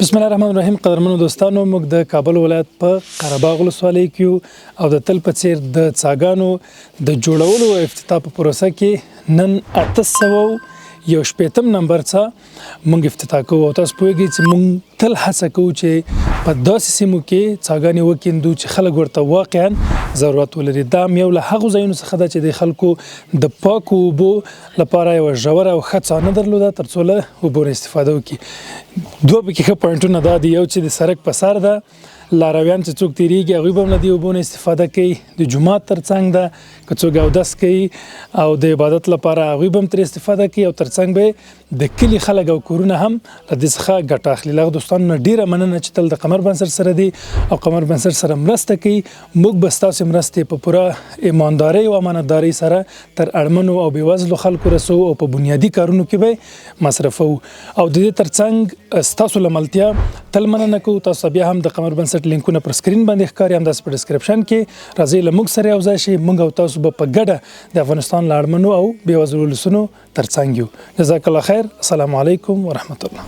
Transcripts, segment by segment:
بسم الله الرحمن الرحیم. قدرمنو دوستانو، موږ د کابل ولایت په قره باغ ولسوالۍ کې او د تل په څیر د څاګانو د جوړولو او افتتاح په پروسه کې نن 811 نمبر څخه موږ افتتاح کوو. تاسو پوهیږئ چې موږ تل هڅه کوو چې په داسې سیمو کې څاګانې وکیندو چې خلک ورته واقعا ضرورت ولري. دا یو له هغو ځایونو څخه ده چې د خلکو د پاکو اوبو لپاره یو ژوره او ښه څانه درلوده تر څو له اوبو استفاده وکړي. دوه پکې ښه پوینټونه دا دي، یو چې د سړک په سر ده، لارویان چې څوک تیریږي هغوی به هم له دې اوبو نه استفاده کوي. د جومات تر څنګ ده که څوک اودس کوي او د عبادت لپاره هغوی به هم ترې استفاده کوي، او تر څنګ به د کلي خلک او کورونه هم له دې څخه ګټه اخلي. له هغو دوستانو نه ډېره مننه چې تل د قمر بنسټ سره دي او قمر بنسټ سره مرسته کوي. موږ به ستاسو مرستې په پوره ایماندارۍ او امانتدارۍ سره تر اړمنو او بېوزلو خلکو رسو او په بنیادي کارونو کې به مصرفوو. او د دې تر څنګ ستاسو له ملتیا تل مننه کوو. تاسو بیا هم د قمر بنسټ لینکونه پر سکرین باندې ښکاري، همداسې په ډسکرپشن کې راځئ له موږ سره یو ځای شئ. موږ او تاسو به په ګډه د افغانستان له اړمنو او بېوزلو ولسونو تر څنګ یو. جزاک الله خیر. السلام علیکم ورحمة الله.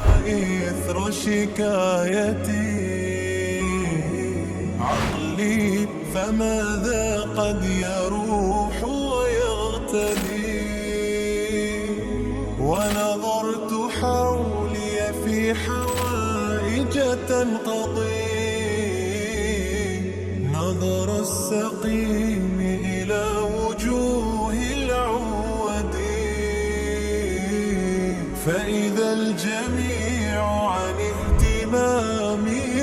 عقلي فماذا قد يروح ويغتدي ونظرت حولي في حوائج تنقضي نظر السقيم إلى وجوه العود فإذا الجميع عن اهتمامي